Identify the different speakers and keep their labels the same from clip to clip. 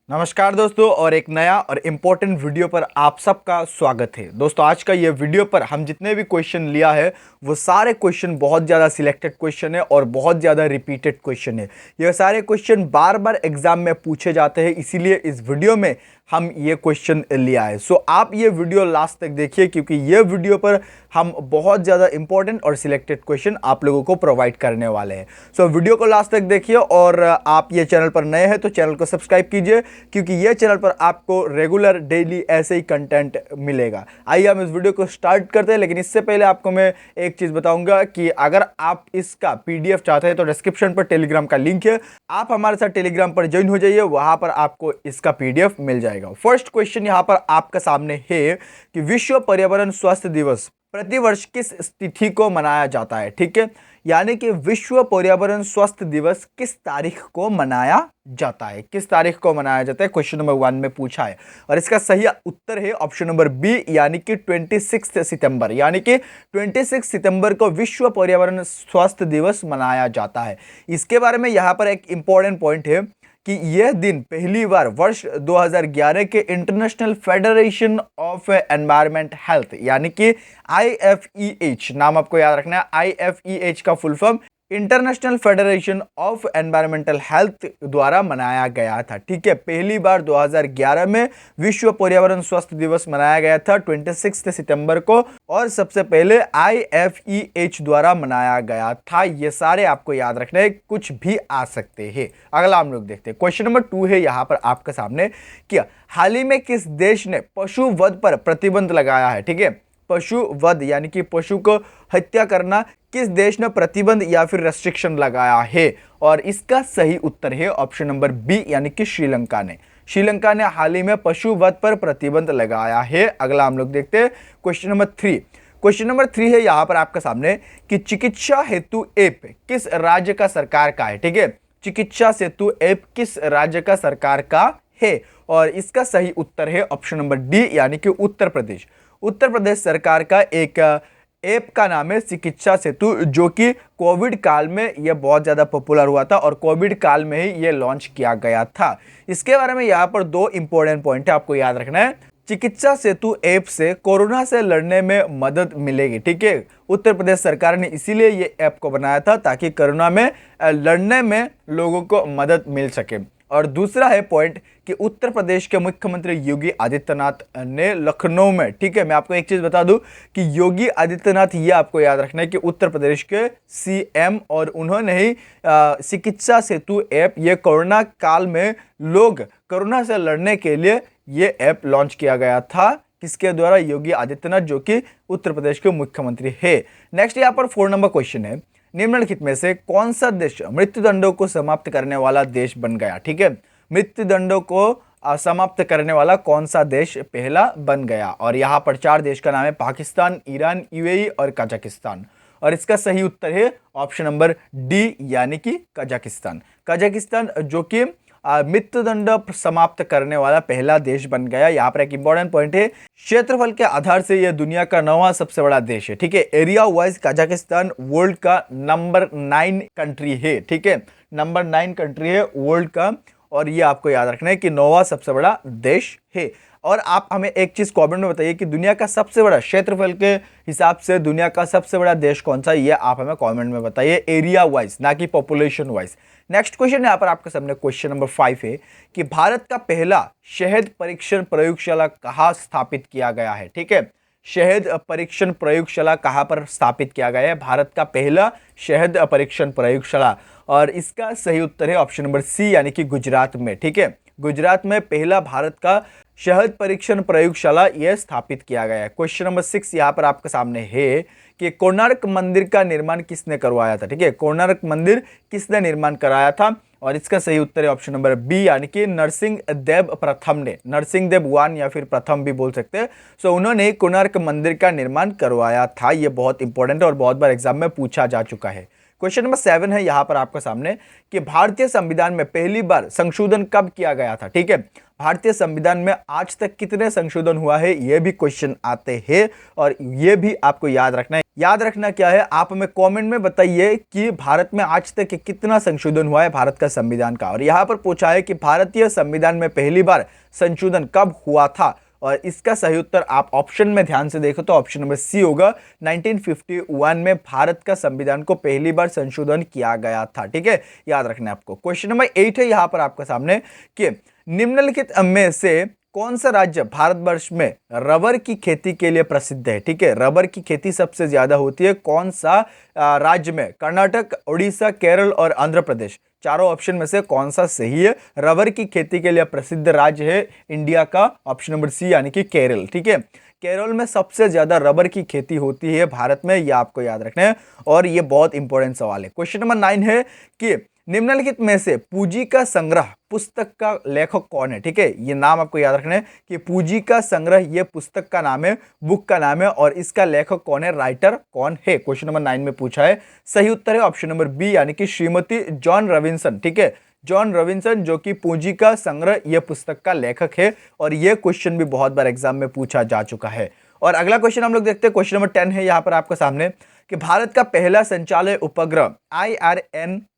Speaker 1: नमस्कार दोस्तों, और एक नया और इम्पोर्टेंट वीडियो पर आप सबका स्वागत है। दोस्तों, आज का ये वीडियो पर हम जितने भी क्वेश्चन लिया है वो सारे क्वेश्चन बहुत ज़्यादा सिलेक्टेड क्वेश्चन है और बहुत ज़्यादा रिपीटेड क्वेश्चन है। ये सारे क्वेश्चन बार बार एग्जाम में पूछे जाते हैं, इसीलिए इस वीडियो में हम ये क्वेश्चन लिया है। सो आप ये वीडियो लास्ट तक देखिए, क्योंकि ये वीडियो पर हम बहुत ज़्यादा इंपॉर्टेंट और सिलेक्टेड क्वेश्चन आप लोगों को प्रोवाइड करने वाले हैं। सो वीडियो को लास्ट तक देखिए, और आप ये चैनल पर नए हैं तो चैनल को सब्सक्राइब कीजिए, क्योंकि ये चैनल पर आपको रेगुलर डेली ऐसे ही कंटेंट मिलेगा। आइए हम इस वीडियो को स्टार्ट करते हैं, लेकिन इससे पहले आपको मैं एक चीज़ बताऊंगा कि अगर आप इसका पीडीएफ चाहते हैं तो डिस्क्रिप्शन पर टेलीग्राम का लिंक है, आप हमारे साथ टेलीग्राम पर ज्वाइन हो जाइए, वहां पर आपको इसका पीडीएफ मिल जाएगा। फर्स्ट क्वेश्चन यहां पर आपके सामने है कि विश्व पर्यावरण स्वास्थ्य दिवस प्रतिवर्ष किस तिथि को मनाया जाता है। ठीक है, यानी कि विश्व पर्यावरण स्वास्थ्य दिवस किस तारीख को मनाया जाता है, किस तारीख को मनाया जाता है, क्वेश्चन नंबर 1 में पूछा है। और इसका सही उत्तर है ऑप्शन नंबर बी, यानी कि 26 सितंबर, यानी कि 26 सितंबर को विश्व पर्यावरण स्वास्थ्य दिवस मनाया जाता है। इसके बारे में यहाँ पर एक इंपॉर्टेंट पॉइंट है कि यह दिन पहली बार वर्ष 2011 के international federation of environment health, यानी कि IFEH, नाम आपको याद रखना है, IFEH का full form international federation of environmental health द्वारा मनाया गया था। ठीक है, पहली बार 2011 में विश्व पर्यावरण स्वास्थ्य दिवस मनाया गया था 26 सितंबर को, और सबसे पहले IFEH द्वारा मनाया गया था। ये सारे आपको याद रखना है, कुछ भी आ सकते हैं। अगला हम लोग देखते हैं, क्वेश्चन नंबर 2 है यहाँ पर आपके सामने कि हाल ही में किस देश ने पशु वध पर प्रतिबंध लगाया है। ठीक है, पशु वध यानी कि पशु को हत्या करना किस देश ने प्रतिबंध या फिर रेस्ट्रिक्शन लगाया है, और इसका सही उत्तर है ऑप्शन नंबर बी, यानी कि श्रीलंका ने। श्रीलंका ने हाल ही में पशु वध पर प्रतिबंध लगाया है। अगला हम लोग देखते हैं क्वेश्चन नंबर 3। क्वेश्चन नंबर 3 है यहां पर आपके सामने कि चिकित्सा हेतु ऐप किस राज्य का सरकार का है। ठीक है, चिकित्सा सेतु ऐप किस राज्य का सरकार का है, और इसका सही उत्तर है ऑप्शन नंबर डी, यानी कि उत्तर प्रदेश। उत्तर प्रदेश सरकार का एक ऐप का नाम है चिकित्सा सेतु, जो कि कोविड काल में यह बहुत ज़्यादा पॉपुलर हुआ था और कोविड काल में ही यह लॉन्च किया गया था। इसके बारे में यहाँ पर 2 इंपॉर्टेंट पॉइंट है, आपको याद रखना है। चिकित्सा सेतु ऐप से कोरोना से लड़ने में मदद मिलेगी। ठीक है, उत्तर प्रदेश सरकार ने इसीलिए ये ऐप को बनाया था ताकि कोरोना में लड़ने में लोगों को मदद मिल सके। और दूसरा है पॉइंट कि उत्तर प्रदेश के मुख्यमंत्री योगी आदित्यनाथ ने लखनऊ में, ठीक है, मैं आपको एक चीज बता दूं कि योगी आदित्यनाथ, ये आपको याद रखना है कि उत्तर प्रदेश के CM, और उन्होंने ही चिकित्सा सेतु ऐप, ये कोरोना काल में लोग कोरोना से लड़ने के लिए ये ऐप लॉन्च किया गया था। किसके द्वारा? योगी आदित्यनाथ, जो कि उत्तर प्रदेश के मुख्यमंत्री है। नेक्स्ट यहाँ पर 4 नंबर क्वेश्चन है, निम्नलिखित में से कौन सा देश मृत्युदंडों को समाप्त करने वाला देश बन गया। ठीक है, मृत्युदंडों को समाप्त करने वाला कौन सा देश पहला बन गया, और यहाँ पर 4 देश का नाम है पाकिस्तान, ईरान, UAE और कजाकिस्तान, और इसका सही उत्तर है ऑप्शन नंबर डी, यानी कि कजाकिस्तान। कजाकिस्तान जो कि मृत्युदंड समाप्त करने वाला पहला देश बन गया। यहाँ पर एक इंपॉर्टेंट पॉइंट है, क्षेत्रफल के आधार से यह दुनिया का 9वां सबसे बड़ा देश है। ठीक है, एरिया वाइज कजाकिस्तान वर्ल्ड का नंबर 9 कंट्री है। ठीक है, नंबर 9 कंट्री है वर्ल्ड का, और ये आपको याद रखना है कि 9वां सबसे बड़ा देश है। और आप हमें एक चीज कमेंट में बताइए कि दुनिया का सबसे बड़ा, क्षेत्रफल के हिसाब से दुनिया का सबसे बड़ा देश कौन सा है, ये आप हमें कमेंट में बताइए, एरिया वाइज, ना कि पॉपुलेशन वाइज। नेक्स्ट क्वेश्चन यहाँ पर आपके सामने क्वेश्चन नंबर 5 है कि भारत का पहला शहद परीक्षण प्रयोगशाला कहाँ स्थापित किया गया है। ठीक है, शहद परीक्षण प्रयोगशाला कहाँ पर स्थापित किया गया है, भारत का पहला शहद परीक्षण प्रयोगशाला, और इसका सही उत्तर है ऑप्शन नंबर सी, यानी कि गुजरात में। ठीक है, गुजरात में पहला भारत का शहद परीक्षण प्रयोगशाला यह स्थापित किया गया है। क्वेश्चन नंबर 6 यहाँ पर आपके सामने है कि कोणार्क मंदिर का निर्माण किसने करवाया था। ठीक है, कोणार्क मंदिर किसने निर्माण कराया था, और इसका सही उत्तर है ऑप्शन नंबर बी, यानी कि नरसिंह देव प्रथम ने, नरसिंह देव 1 या फिर प्रथम भी बोल सकते हैं। सो उन्होंने कोणार्क मंदिर का निर्माण करवाया था। ये बहुत इंपॉर्टेंट है और बहुत बार एग्जाम में पूछा जा चुका है। क्वेश्चन नंबर 7 है यहाँ पर आपके सामने कि भारतीय संविधान में पहली बार संशोधन कब किया गया था। ठीक है, भारतीय संविधान में आज तक कितने संशोधन हुआ है, ये भी क्वेश्चन आते हैं और ये भी आपको याद रखना है। याद रखना क्या है, आप हमें कमेंट में बताइए कि भारत में आज तक कितना संशोधन हुआ है भारत का संविधान का। और यहाँ पर पूछा है कि भारतीय संविधान में पहली बार संशोधन कब हुआ था, और इसका सही उत्तर आप ऑप्शन में ध्यान से देखो तो ऑप्शन नंबर सी होगा। 1951 में भारत का संविधान को पहली बार संशोधन किया गया था। ठीक है, याद रखना है आपको। क्वेश्चन नंबर 8 है यहाँ पर आपके सामने कि निम्नलिखित में से कौन सा राज्य भारतवर्ष में रबर की खेती के लिए प्रसिद्ध है। ठीक है, रबर की खेती सबसे ज्यादा होती है कौन सा राज्य में, कर्नाटक, उड़ीसा, केरल और आंध्र प्रदेश। चारों ऑप्शन में से कौन सा सही है। रबर की खेती के लिए प्रसिद्ध राज्य है इंडिया का ऑप्शन नंबर सी यानी कि केरल। ठीक है, केरल में सबसे ज्यादा रबर की खेती होती है भारत में, यह आपको याद रखना है और यह बहुत इंपॉर्टेंट सवाल है। क्वेश्चन नंबर 9 है कि निम्नलिखित में से पूंजी का संग्रह पुस्तक का लेखक कौन है। ठीक है, ये नाम आपको याद रखना है कि पूंजी का संग्रह ये पुस्तक का नाम है, बुक का नाम है और इसका लेखक कौन है, राइटर कौन है। क्वेश्चन नंबर 9 में पूछा है। सही उत्तर है ऑप्शन नंबर बी यानी कि श्रीमती जॉन रॉबिन्सन। ठीक है, जॉन रॉबिन्सन जो कि पूंजी का संग्रह यह पुस्तक का लेखक है और यह क्वेश्चन भी बहुत बार एग्जाम में पूछा जा चुका है। और अगला क्वेश्चन हम लोग देखते हैं। क्वेश्चन नंबर 10 है यहाँ पर आपके सामने कि भारत का पहला संचालय उपग्रह IRNSS-1A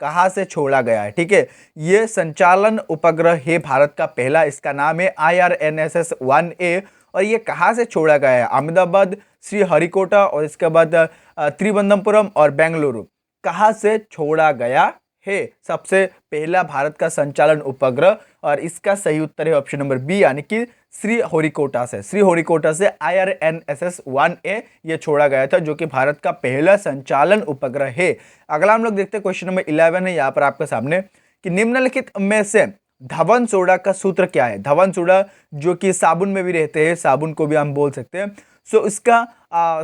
Speaker 1: कहां से छोड़ा गया है। ठीक है, यह संचालन उपग्रह है भारत का पहला, इसका नाम है IRNSS-1A और यह कहां से छोड़ा गया है, अहमदाबाद, श्रीहरिकोटा और इसके बाद त्रिवंतपुरम और बेंगलुरु। कहां से छोड़ा गया है सबसे पहला भारत का संचालन उपग्रह, और इसका सही उत्तर है ऑप्शन नंबर बी यानी कि श्रीहरिकोटा से। श्रीहरिकोटा से IRNSS-1A ये छोड़ा गया था जो कि भारत का पहला संचालन उपग्रह है। अगला हम लोग देखते हैं क्वेश्चन नंबर 11 है यहाँ पर आपके सामने कि निम्नलिखित में से धवन सोडा का सूत्र क्या है। धवन सोडा जो कि साबुन में भी रहते हैं, साबुन को भी हम बोल सकते हैं। सो इसका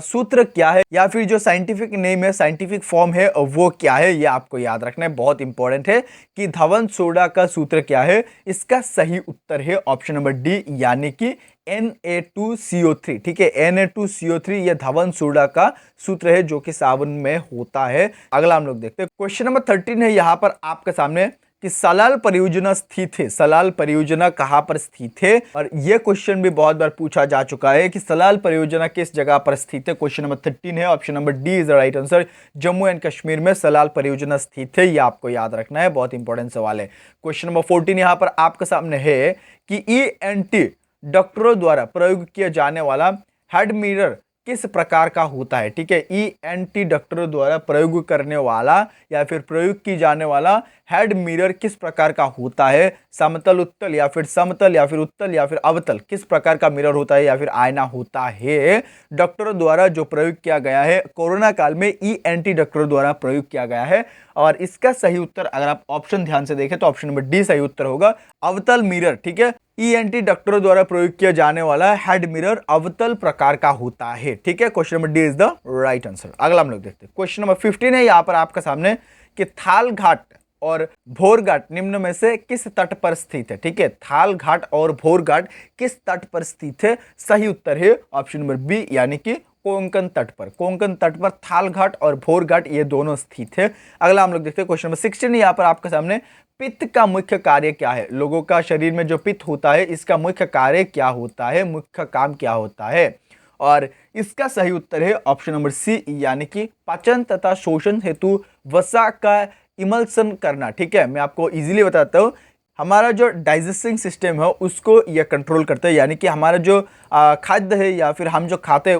Speaker 1: सूत्र क्या है या फिर जो साइंटिफिक नेम है, साइंटिफिक फॉर्म है वो क्या है, ये आपको याद रखना है, बहुत इंपॉर्टेंट है कि धवन सोडा का सूत्र क्या है। इसका सही उत्तर है ऑप्शन नंबर डी यानी कि Na2CO3। ठीक है, Na2CO3 ये धवन सोडा का सूत्र है जो कि साबुन में होता है। अगला हम लोग देखते हैं क्वेश्चन नंबर 13 है यहाँ पर आपके सामने कि सलाल परियोजना स्थित है। सलाल परियोजना कहां पर स्थित है, और यह क्वेश्चन भी बहुत बार पूछा जा चुका है कि सलाल परियोजना किस जगह पर स्थित है। क्वेश्चन नंबर 13 है, option number D is the right answer. Jammu and Kashmir में सलाल परियोजना स्थित है, यह आपको याद रखना है, बहुत इंपॉर्टेंट सवाल है। क्वेश्चन नंबर 14 यहां पर आपके सामने है कि ENT डॉक्टरों द्वारा प्रयोग किया जाने वाला हेड मिरर किस प्रकार का होता है। ठीक है, ENT डॉक्टरों द्वारा प्रयोग करने वाला या फिर प्रयोग की जाने वाला हेड मिरर किस प्रकार का होता है। समतल उत्तल या फिर समतल या फिर उत्तल या फिर अवतल, किस प्रकार का मिरर होता है या फिर आईना होता है डॉक्टरों द्वारा जो प्रयोग किया गया है कोरोना काल में, ENT डॉक्टरों द्वारा प्रयोग किया गया है। और इसका सही उत्तर अगर आप ऑप्शन ध्यान से देखें तो ऑप्शन नंबर डी सही उत्तर होगा, अवतल मिरर। ठीक है, ENT डॉक्टरों द्वारा प्रयोग किया जाने वाला हेड मिरर अवतल प्रकार का होता है। ठीक है, question number D is the right answer. अगला हम लोग देखते हैं क्वेश्चन नंबर 15 है यहाँ पर आपके सामने कि थाल घाट और भोर घाट निम्न में से किस तट पर स्थित है। ठीक है, थाल घाट और भोर घाट किस तट पर स्थित है। सही उत्तर है ऑप्शन नंबर बी यानी कि कोंकण तट पर। कोंकण तट पर थाल घाट और भोर घाट ये दोनों स्थित है। अगला हम लोग देखते हैं क्वेश्चन नंबर 16 यहाँ पर आपके सामने पित्त का मुख्य कार्य क्या है। लोगों का शरीर में जो पित्त होता है इसका मुख्य कार्य क्या होता है, मुख्य काम क्या होता है, और इसका सही उत्तर है ऑप्शन नंबर सी यानी कि पाचन तथा शोषण हेतु वसा का इमल्सन करना। ठीक है, मैं आपको इजीली बताता हूँ, हमारा जो डाइजेस्टिंग सिस्टम है उसको यह कंट्रोल करता है, यानी कि हमारा जो खाद्य है या फिर हम जो खाते हैं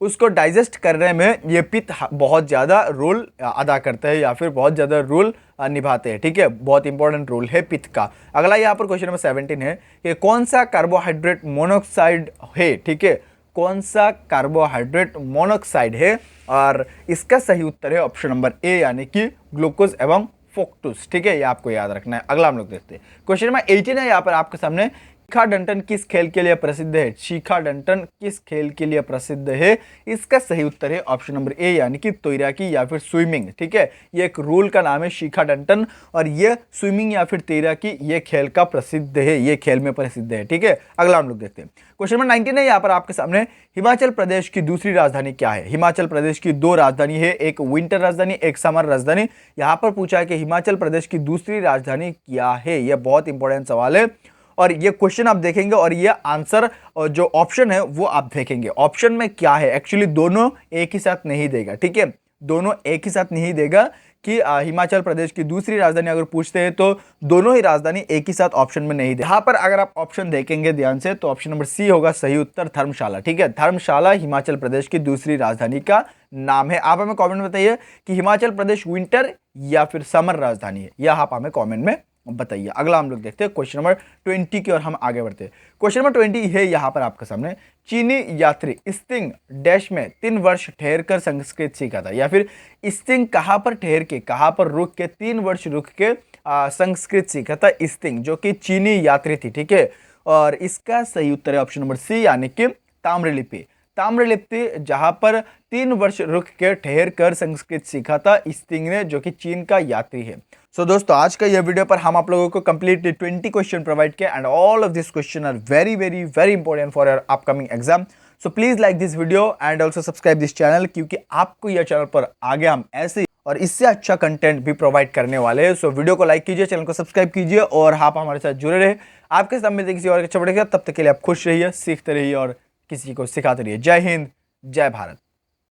Speaker 1: उसको डाइजेस्ट करने में ये पित्त बहुत ज़्यादा रोल अदा करता है या फिर बहुत ज़्यादा रोल निभाते हैं। ठीक है, बहुत इंपॉर्टेंट रोल है पित्त का। अगला यहाँ पर क्वेश्चन नंबर 17 है कि कौन सा कार्बोहाइड्रेट मोनोऑक्साइड है। ठीक है, कौन सा कार्बोहाइड्रेट मोनोऑक्साइड है, और इसका सही उत्तर है ऑप्शन नंबर ए यानी कि ग्लूकोज एवं फ्रुक्टोज। ठीक है, ये आपको याद रखना है। अगला हम लोग देखते हैं क्वेश्चन नंबर 18 है यहाँ पर आपके सामने शिखाडंटन किस खेल के लिए प्रसिद्ध है? शिखाडंटन किस खेल के लिए प्रसिद्ध है? इसका सही उत्तर है ऑप्शन नंबर ए, यानी कि तैराकी या फिर स्विमिंग। ठीक है, ये एक रूल का नाम है शिखाडंटन, और ये स्विमिंग या फिर तैराकी ये खेल का प्रसिद्ध है, ये खेल में प्रसिद्ध है। ठीक है, अगला हम लोग देखते हैं। क्वेश्चन नंबर 19 है यहाँ पर आपके सामने, हिमाचल प्रदेश की दूसरी राजधानी क्या है? हिमाचल प्रदेश की दो राजधानी है, एक विंटर राजधानी, एक समर राजधानी। यहाँ पर पूछा है कि हिमाचल प्रदेश की दूसरी राजधानी क्या है। यह बहुत इंपॉर्टेंट सवाल है, और ये क्वेश्चन आप देखेंगे और ये आंसर और जो ऑप्शन है वो आप देखेंगे। ऑप्शन में क्या है, एक्चुअली दोनों एक ही साथ नहीं देगा। ठीक है, दोनों एक ही साथ नहीं देगा कि हिमाचल प्रदेश की दूसरी राजधानी अगर पूछते हैं तो दोनों ही राजधानी एक ही साथ ऑप्शन में नहीं दे। यहाँ पर अगर आप ऑप्शन देखेंगे ध्यान से तो ऑप्शन नंबर सी होगा सही उत्तर, धर्मशाला। ठीक है, धर्मशाला हिमाचल प्रदेश की दूसरी राजधानी का नाम है। आप हमें कमेंट में बताइए कि हिमाचल प्रदेश विंटर या फिर समर राजधानी है, यह आप हमें कॉमेंट में बताइए। अगला हम लोग देखते हैं क्वेश्चन नंबर 20 की, और हम आगे बढ़ते हैं। क्वेश्चन नंबर 20 है यहाँ पर आपके सामने, चीनी यात्री स्टिंग डैश में 3 वर्ष ठहर कर संस्कृत सीखा था, या फिर स्टिंग कहाँ पर ठहर के, कहाँ पर रुक के 3 वर्ष रुक के संस्कृत सीखा था स्टिंग, जो कि चीनी यात्री थी। ठीक है, और इसका सही उत्तर है ऑप्शन नंबर सी, यानी कि ताम्रलिपि। ताम्रलिप्ति जहां पर 3 वर्ष रुक के ठहर कर संस्कृत सीखा था स्टिंग ने, जो कि चीन का यात्री है। सो दोस्तों, आज का यह वीडियो पर हम आप लोगों को कंप्लीटली 20 क्वेश्चन प्रोवाइड किया, and all of this question are very very very important for your upcoming exam. So please like this video and also subscribe this channel, क्योंकि आपको यह चैनल पर आगे हम ऐसे और इससे अच्छा कंटेंट भी प्रोवाइड करने वाले हैं। सो वीडियो को लाइक कीजिए, चैनल को सब्सक्राइब कीजिए, और आप हमारे साथ जुड़े रहे। आपके साथ मिलते किसी और अच्छा पड़ेगा, तब तक के लिए आप खुश रहिए, सीखते रहिए और किसी को सिखाते रहिए। जय हिंद, जय भारत।